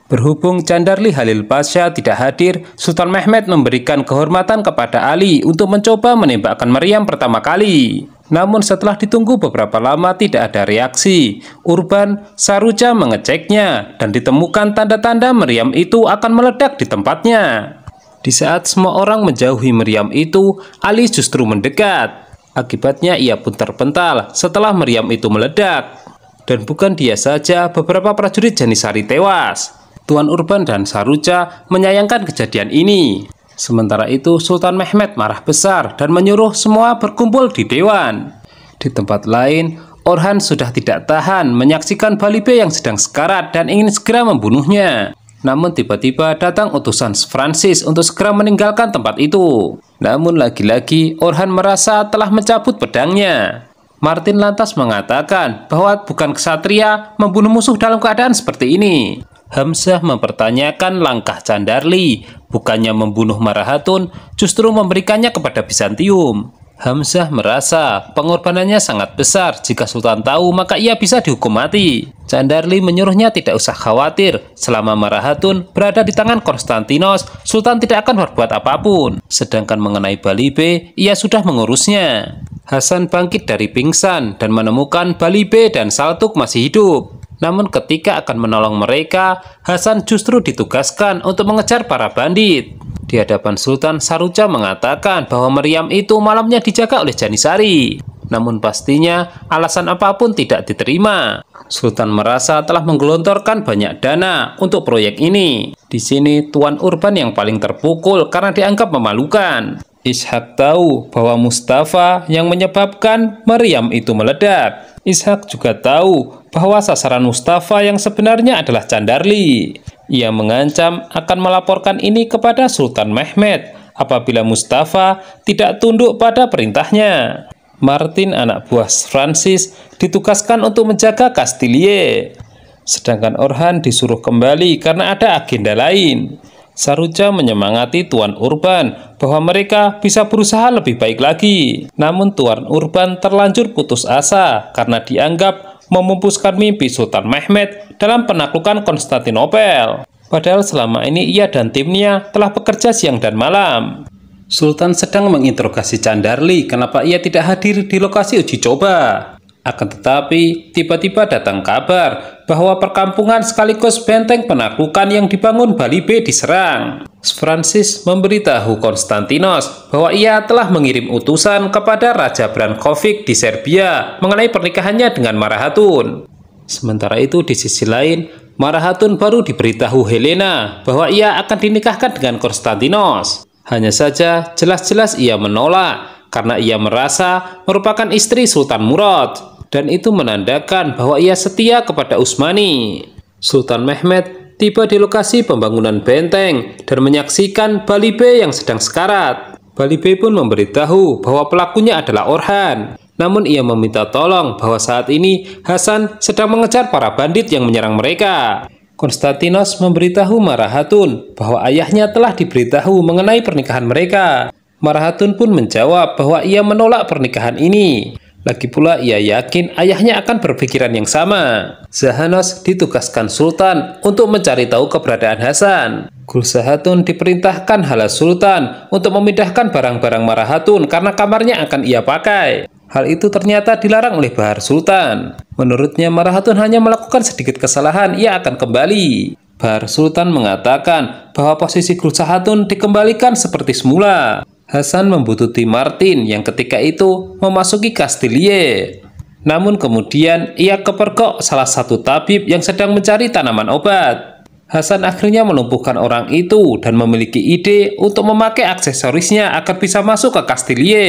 Berhubung Candarli Halil Pasha tidak hadir, Sultan Mehmed memberikan kehormatan kepada Ali untuk mencoba menembakkan Maryam pertama kali. Namun setelah ditunggu beberapa lama tidak ada reaksi, Urban Saruja mengeceknya dan ditemukan tanda-tanda Maryam itu akan meledak di tempatnya. Di saat semua orang menjauhi Maryam itu, Ali justru mendekat. Akibatnya ia pun terpental setelah Maryam itu meledak. Dan bukan dia saja, beberapa prajurit Janisari tewas. Tuan Urban dan Saruja menyayangkan kejadian ini. Sementara itu Sultan Mehmed marah besar dan menyuruh semua berkumpul di dewan. Di tempat lain, Orhan sudah tidak tahan menyaksikan Balibe yang sedang sekarat dan ingin segera membunuhnya. Namun tiba-tiba datang utusan Francis untuk segera meninggalkan tempat itu. Namun lagi-lagi Orhan merasa telah mencabut pedangnya. Martin lantas mengatakan bahwa bukan ksatria membunuh musuh dalam keadaan seperti ini. Hamzah mempertanyakan langkah Candarli, bukannya membunuh Marahatun, justru memberikannya kepada Bizantium. Hamzah merasa pengorbanannya sangat besar, jika Sultan tahu maka ia bisa dihukum mati. Candarli menyuruhnya tidak usah khawatir, selama Marahatun berada di tangan Konstantinos, Sultan tidak akan berbuat apapun. Sedangkan mengenai Balibe, ia sudah mengurusnya. Hasan bangkit dari pingsan dan menemukan Balibe dan Saltuk masih hidup. Namun ketika akan menolong mereka, Hasan justru ditugaskan untuk mengejar para bandit. Di hadapan Sultan, Saruja mengatakan bahwa Maryam itu malamnya dijaga oleh Janisari. Namun pastinya alasan apapun tidak diterima. Sultan merasa telah menggelontorkan banyak dana untuk proyek ini. Di sini Tuan Urban yang paling terpukul karena dianggap memalukan. Ishak tahu bahwa Mustafa yang menyebabkan Maryam itu meledak. Ishak juga tahu bahwa sasaran Mustafa yang sebenarnya adalah Candarli. Ia mengancam akan melaporkan ini kepada Sultan Mehmed apabila Mustafa tidak tunduk pada perintahnya. Martin, anak buah Francis, ditugaskan untuk menjaga Kastilie. Sedangkan Orhan disuruh kembali karena ada agenda lain. Saruja menyemangati Tuan Urban bahwa mereka bisa berusaha lebih baik lagi. Namun Tuan Urban terlanjur putus asa karena dianggap memumpuskan mimpi Sultan Mehmed dalam penaklukan Konstantinopel. Padahal selama ini ia dan timnya telah bekerja siang dan malam. Sultan sedang menginterogasi Candarli kenapa ia tidak hadir di lokasi uji coba. Akan tetapi, tiba-tiba datang kabar bahwa perkampungan sekaligus benteng penaklukan yang dibangun Balibe diserang. Francis memberitahu Konstantinos bahwa ia telah mengirim utusan kepada Raja Brankovic di Serbia mengenai pernikahannya dengan Marahatun. Sementara itu di sisi lain, Marahatun baru diberitahu Helena bahwa ia akan dinikahkan dengan Konstantinos. Hanya saja jelas-jelas ia menolak karena ia merasa merupakan istri Sultan Murad. Dan itu menandakan bahwa ia setia kepada Utsmani. Sultan Mehmed tiba di lokasi pembangunan benteng dan menyaksikan Balibe yang sedang sekarat. Balibe pun memberitahu bahwa pelakunya adalah Orhan. Namun ia meminta tolong bahwa saat ini Hasan sedang mengejar para bandit yang menyerang mereka. Konstantinos memberitahu Marahatun bahwa ayahnya telah diberitahu mengenai pernikahan mereka. Marahatun pun menjawab bahwa ia menolak pernikahan ini. Lagi pula ia yakin ayahnya akan berpikiran yang sama. Zahanos ditugaskan Sultan untuk mencari tahu keberadaan Hasan. Gulsahatun diperintahkan Hala Sultan untuk memindahkan barang-barang Marahatun karena kamarnya akan ia pakai. Hal itu ternyata dilarang oleh Bahar Sultan. Menurutnya Marahatun hanya melakukan sedikit kesalahan, ia akan kembali. Bahar Sultan mengatakan bahwa posisi Gulsahatun dikembalikan seperti semula. Hasan membutuhkan Martin yang ketika itu memasuki Kastilie. Namun kemudian ia kepergok salah satu tabib yang sedang mencari tanaman obat. Hasan akhirnya melumpuhkan orang itu dan memiliki ide untuk memakai aksesorisnya agar bisa masuk ke Kastilie.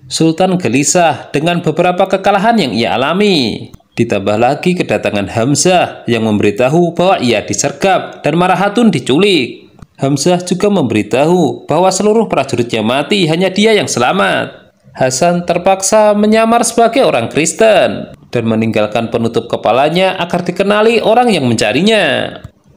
Sultan gelisah dengan beberapa kekalahan yang ia alami. Ditambah lagi kedatangan Hamzah yang memberitahu bahwa ia disergap dan Marahatun diculik. Hamzah juga memberitahu bahwa seluruh prajuritnya mati, hanya dia yang selamat. Hasan terpaksa menyamar sebagai orang Kristen dan meninggalkan penutup kepalanya agar dikenali orang yang mencarinya.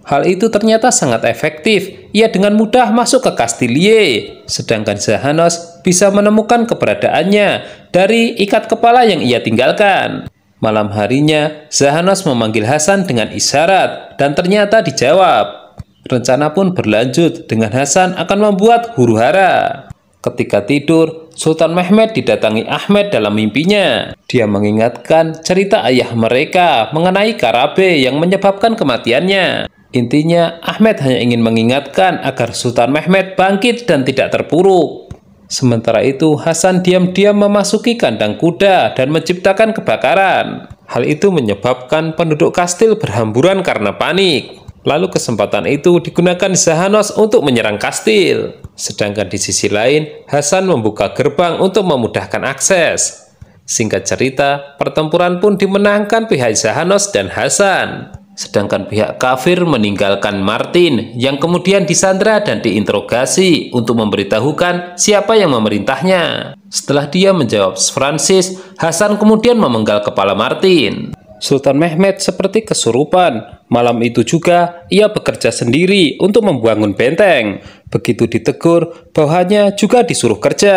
Hal itu ternyata sangat efektif. Ia dengan mudah masuk ke Kastilie, sedangkan Zahanos bisa menemukan keberadaannya dari ikat kepala yang ia tinggalkan. Malam harinya, Zahanos memanggil Hasan dengan isyarat dan ternyata dijawab. Rencana pun berlanjut dengan Hasan akan membuat huru-hara. Ketika tidur, Sultan Mehmed didatangi Ahmed dalam mimpinya. Dia mengingatkan cerita ayah mereka mengenai Karabe yang menyebabkan kematiannya. Intinya, Ahmed hanya ingin mengingatkan agar Sultan Mehmed bangkit dan tidak terpuruk. Sementara itu, Hasan diam-diam memasuki kandang kuda dan menciptakan kebakaran. Hal itu menyebabkan penduduk kastil berhamburan karena panik. Lalu kesempatan itu digunakan Zahanos untuk menyerang kastil. Sedangkan di sisi lain, Hasan membuka gerbang untuk memudahkan akses. Singkat cerita, pertempuran pun dimenangkan pihak Zahanos dan Hasan. Sedangkan pihak kafir meninggalkan Martin yang kemudian disandra dan diinterogasi untuk memberitahukan siapa yang memerintahnya. Setelah dia menjawab Francis, Hasan kemudian memenggal kepala Martin. Sultan Mehmed seperti kesurupan. Malam itu juga ia bekerja sendiri untuk membangun benteng. Begitu ditegur, bawahannya juga disuruh kerja.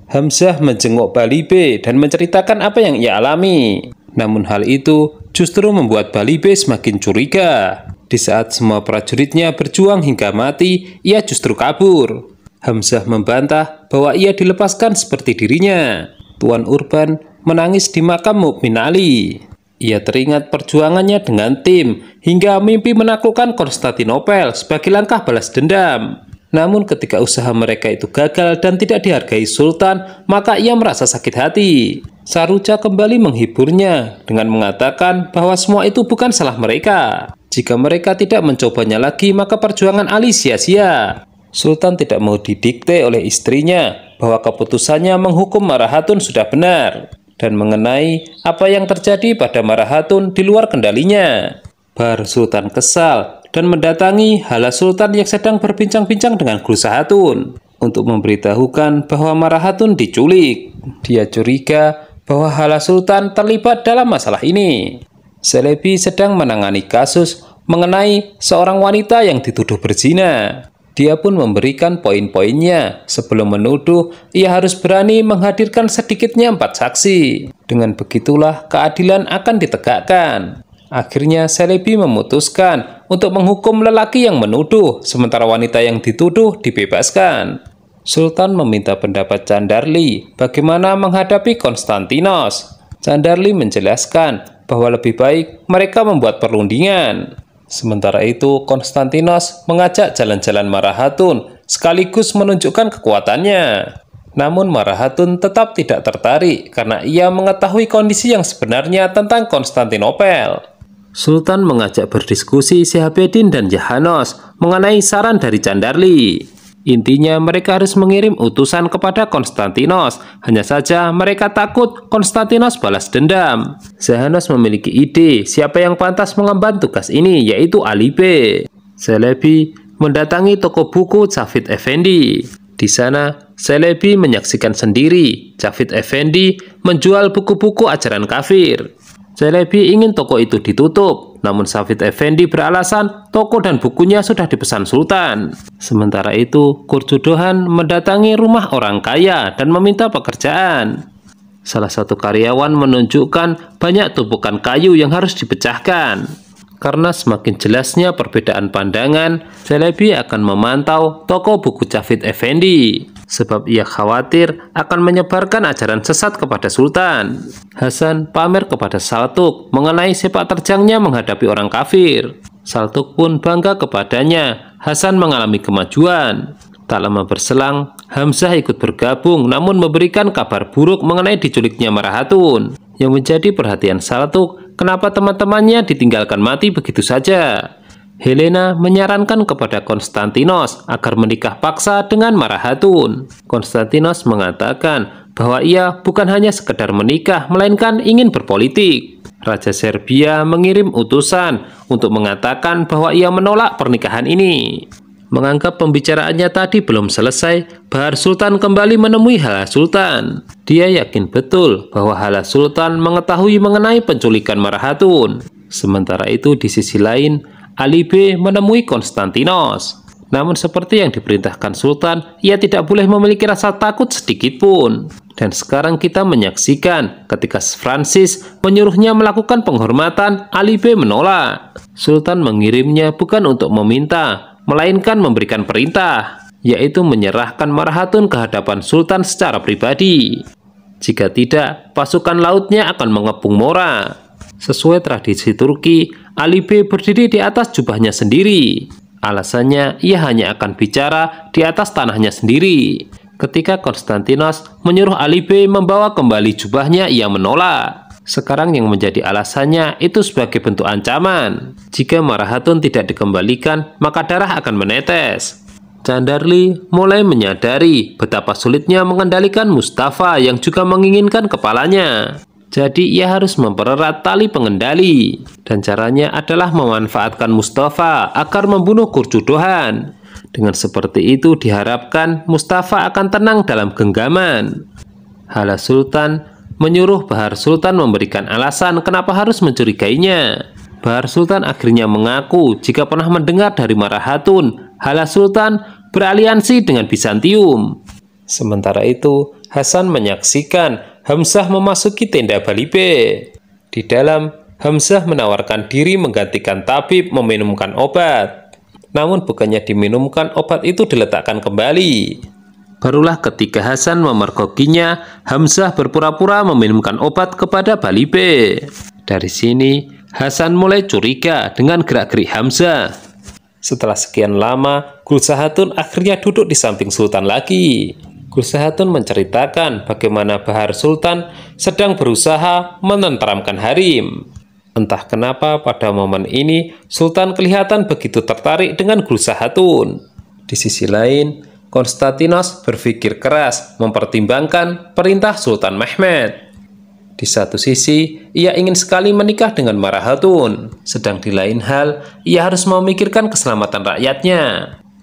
Hamzah menjenguk Balibe dan menceritakan apa yang ia alami. Namun hal itu justru membuat Balibe semakin curiga. Di saat semua prajuritnya berjuang hingga mati, ia justru kabur. Hamzah membantah bahwa ia dilepaskan seperti dirinya. Tuan Urban menangis di makam Mukmin Ali. Ia teringat perjuangannya dengan tim hingga mimpi menaklukkan Konstantinopel sebagai langkah balas dendam. Namun ketika usaha mereka itu gagal dan tidak dihargai Sultan, maka ia merasa sakit hati. Saruca kembali menghiburnya dengan mengatakan bahwa semua itu bukan salah mereka. Jika mereka tidak mencobanya lagi, maka perjuangan Ali sia-sia. Sultan tidak mau didikte oleh istrinya bahwa keputusannya menghukum Marahatun sudah benar. Dan mengenai apa yang terjadi pada Marahatun di luar kendalinya. Bahar Sultan kesal dan mendatangi Hala Sultan yang sedang berbincang-bincang dengan Gulsahatun untuk memberitahukan bahwa Marahatun diculik. Dia curiga bahwa Hala Sultan terlibat dalam masalah ini. Celebi sedang menangani kasus mengenai seorang wanita yang dituduh berzina. Dia pun memberikan poin-poinnya. Sebelum menuduh, ia harus berani menghadirkan sedikitnya 4 saksi. Dengan begitulah keadilan akan ditegakkan. Akhirnya Celebi memutuskan untuk menghukum lelaki yang menuduh, sementara wanita yang dituduh dibebaskan. Sultan meminta pendapat Candarli bagaimana menghadapi Konstantinos. Candarli menjelaskan bahwa lebih baik mereka membuat perundingan. Sementara itu, Konstantinos mengajak jalan-jalan Marahatun sekaligus menunjukkan kekuatannya. Namun Marahatun tetap tidak tertarik karena ia mengetahui kondisi yang sebenarnya tentang Konstantinopel. Sultan mengajak berdiskusi Syihabedin dan Jahanos mengenai saran dari Candarli. Intinya mereka harus mengirim utusan kepada Konstantinos. Hanya saja mereka takut Konstantinos balas dendam. Zahanos memiliki ide siapa yang pantas mengemban tugas ini, yaitu Ali B. Celebi mendatangi toko buku Cavit Effendi. Di sana, Celebi menyaksikan sendiri Cavit Effendi menjual buku-buku ajaran kafir. Celebi ingin toko itu ditutup, namun Cavit Effendi beralasan toko dan bukunya sudah dipesan Sultan. Sementara itu, Kurjudohan mendatangi rumah orang kaya dan meminta pekerjaan. Salah satu karyawan menunjukkan banyak tumpukan kayu yang harus dipecahkan. Karena semakin jelasnya perbedaan pandangan, Celebi akan memantau toko buku Cavit Effendi. Sebab ia khawatir akan menyebarkan ajaran sesat kepada Sultan. Hasan pamer kepada Saltuk mengenai sepak terjangnya menghadapi orang kafir. Saltuk pun bangga kepadanya. Hasan mengalami kemajuan. Tak lama berselang, Hamzah ikut bergabung namun memberikan kabar buruk mengenai diculiknya Marahatun. Yang menjadi perhatian Saltuk, kenapa teman-temannya ditinggalkan mati begitu saja. Helena menyarankan kepada Konstantinos agar menikah paksa dengan Marahatun. Konstantinos mengatakan bahwa ia bukan hanya sekedar menikah, melainkan ingin berpolitik. Raja Serbia mengirim utusan untuk mengatakan bahwa ia menolak pernikahan ini. Menganggap pembicaraannya tadi belum selesai, Bahar Sultan kembali menemui Hala Sultan. Dia yakin betul bahwa Hala Sultan mengetahui mengenai penculikan Marahatun. Sementara itu di sisi lain, Ali B menemui Konstantinos. Namun seperti yang diperintahkan Sultan, ia tidak boleh memiliki rasa takut sedikit pun. Dan sekarang kita menyaksikan ketika Francis menyuruhnya melakukan penghormatan, Ali B menolak. Sultan mengirimnya bukan untuk meminta, melainkan memberikan perintah, yaitu menyerahkan Marahatun ke hadapan Sultan secara pribadi. Jika tidak, pasukan lautnya akan mengepung Mora. Sesuai tradisi Turki, Ali B berdiri di atas jubahnya sendiri. Alasannya, ia hanya akan bicara di atas tanahnya sendiri. Ketika Konstantinos menyuruh Ali B membawa kembali jubahnya, ia menolak. Sekarang yang menjadi alasannya itu sebagai bentuk ancaman. Jika Marahatun tidak dikembalikan, maka darah akan menetes. Candarli mulai menyadari betapa sulitnya mengendalikan Mustafa yang juga menginginkan kepalanya. Jadi ia harus mempererat tali pengendali, dan caranya adalah memanfaatkan Mustafa agar membunuh Kurcudohan. Dengan seperti itu diharapkan Mustafa akan tenang dalam genggaman. Hala Sultan menyuruh Bahar Sultan memberikan alasan kenapa harus mencurigainya. Bahar Sultan akhirnya mengaku jika pernah mendengar dari Marahatun, Hala Sultan beraliansi dengan Bizantium. Sementara itu, Hasan menyaksikan Hamzah memasuki tenda Bali B. Di dalam, Hamzah menawarkan diri menggantikan tabib meminumkan obat. Namun bukannya diminumkan, obat itu diletakkan kembali. Barulah ketika Hasan memergokinya, Hamzah berpura-pura meminumkan obat kepada Bali B. Dari sini, Hasan mulai curiga dengan gerak-gerik Hamzah. Setelah sekian lama, Gulsahatun akhirnya duduk di samping Sultan lagi. Gulsahatun menceritakan bagaimana Bahar Sultan sedang berusaha menenteramkan Harim. Entah kenapa pada momen ini Sultan kelihatan begitu tertarik dengan Gulsahatun. Di sisi lain, Konstantinos berpikir keras mempertimbangkan perintah Sultan Mehmed. Di satu sisi, ia ingin sekali menikah dengan Marahatun, sedang di lain hal, ia harus memikirkan keselamatan rakyatnya.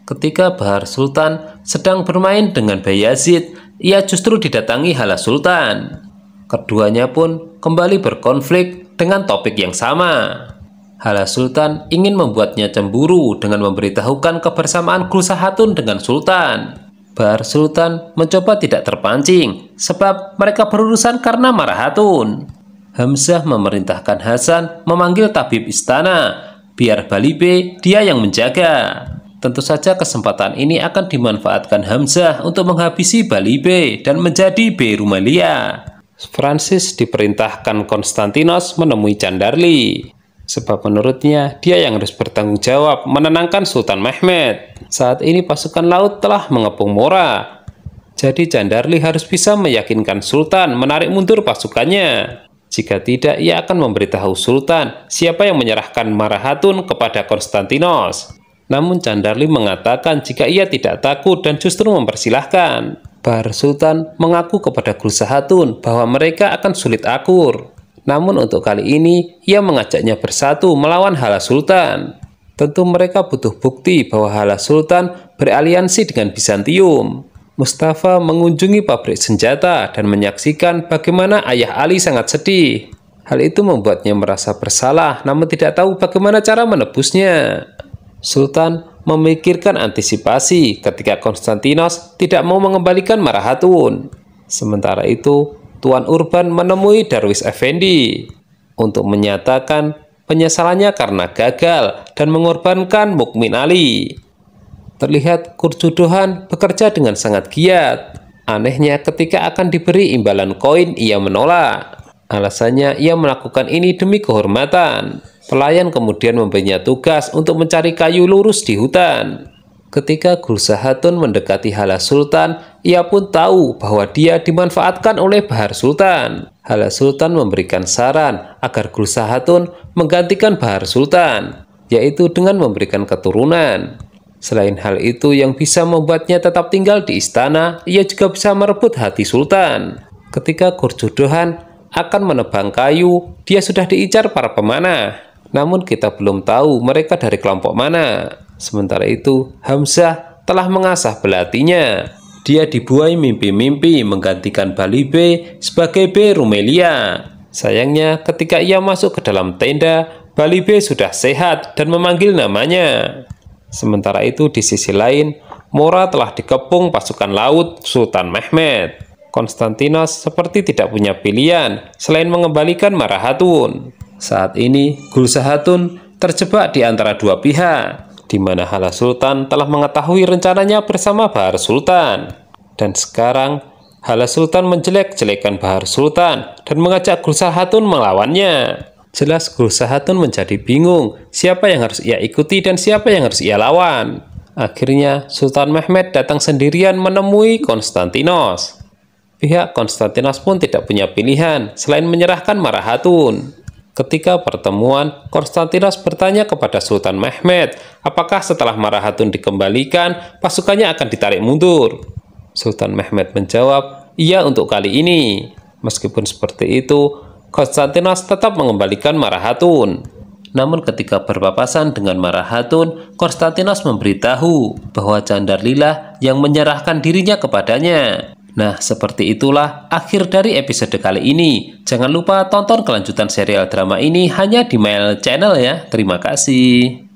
Ketika Bahar Sultan sedang bermain dengan Bayazid, ia justru didatangi Hala Sultan. Keduanya pun kembali berkonflik dengan topik yang sama. Hala Sultan ingin membuatnya cemburu dengan memberitahukan kebersamaan Gulsahatun dengan Sultan. Bahar Sultan mencoba tidak terpancing, sebab mereka berurusan karena Marahatun. Hamzah memerintahkan Hasan memanggil tabib istana, biar Bali B dia yang menjaga. Tentu saja kesempatan ini akan dimanfaatkan Hamzah untuk menghabisi Bali B dan menjadi B. Rumelia. Francis diperintahkan Konstantinos menemui Candarli, sebab menurutnya dia yang harus bertanggung jawab menenangkan Sultan Mehmed. Saat ini pasukan laut telah mengepung Mora. Jadi Candarli harus bisa meyakinkan Sultan menarik mundur pasukannya. Jika tidak, ia akan memberitahu Sultan siapa yang menyerahkan Marahatun kepada Konstantinos. Namun Candarli mengatakan jika ia tidak takut dan justru mempersilahkan. Bahar Sultan mengaku kepada Gulsahatun bahwa mereka akan sulit akur. Namun untuk kali ini, ia mengajaknya bersatu melawan Hala Sultan. Tentu mereka butuh bukti bahwa Hala Sultan beraliansi dengan Bizantium. Mustafa mengunjungi pabrik senjata dan menyaksikan bagaimana ayah Ali sangat sedih. Hal itu membuatnya merasa bersalah, namun tidak tahu bagaimana cara menebusnya. Sultan memikirkan antisipasi ketika Konstantinos tidak mau mengembalikan Marahatun. Sementara itu, Tuan Urban menemui Darwis Effendi untuk menyatakan penyesalannya karena gagal dan mengorbankan Mukmin Ali. Terlihat Kurcudohan bekerja dengan sangat giat. Anehnya ketika akan diberi imbalan koin, ia menolak. Alasannya ia melakukan ini demi kehormatan. Pelayan kemudian memberinya tugas untuk mencari kayu lurus di hutan. Ketika Gulsahatun mendekati Hala Sultan, ia pun tahu bahwa dia dimanfaatkan oleh Bahar Sultan. Hala Sultan memberikan saran agar Gulsahatun menggantikan Bahar Sultan, yaitu dengan memberikan keturunan. Selain hal itu yang bisa membuatnya tetap tinggal di istana, ia juga bisa merebut hati Sultan. Ketika Kurcudohan akan menebang kayu, dia sudah diincar para pemanah. Namun kita belum tahu mereka dari kelompok mana. Sementara itu, Hamzah telah mengasah belatinya. Dia dibuai mimpi-mimpi menggantikan Bali B sebagai B. Rumelia. Sayangnya ketika ia masuk ke dalam tenda, Bali B sudah sehat dan memanggil namanya. Sementara itu di sisi lain, Mora telah dikepung pasukan laut Sultan Mehmed. Konstantinos seperti tidak punya pilihan selain mengembalikan Marahatun. Saat ini, Gulsa Hatun terjebak di antara dua pihak, di mana Hala Sultan telah mengetahui rencananya bersama Bahar Sultan. Dan sekarang, Hala Sultan menjelek-jelekan Bahar Sultan dan mengajak Gulsa Hatun melawannya. Jelas Gulsa Hatun menjadi bingung siapa yang harus ia ikuti dan siapa yang harus ia lawan. Akhirnya, Sultan Mehmed datang sendirian menemui Konstantinos. Pihak Konstantinos pun tidak punya pilihan selain menyerahkan Marahatun. Ketika pertemuan, Konstantinos bertanya kepada Sultan Mehmed apakah setelah Marahatun dikembalikan, pasukannya akan ditarik mundur. Sultan Mehmed menjawab, iya untuk kali ini. Meskipun seperti itu, Konstantinos tetap mengembalikan Marahatun. Namun ketika berpapasan dengan Marahatun, Konstantinos memberitahu bahwa Candar Lila yang menyerahkan dirinya kepadanya. Nah, seperti itulah akhir dari episode kali ini. Jangan lupa tonton kelanjutan serial drama ini hanya di Mail Channel ya. Terima kasih.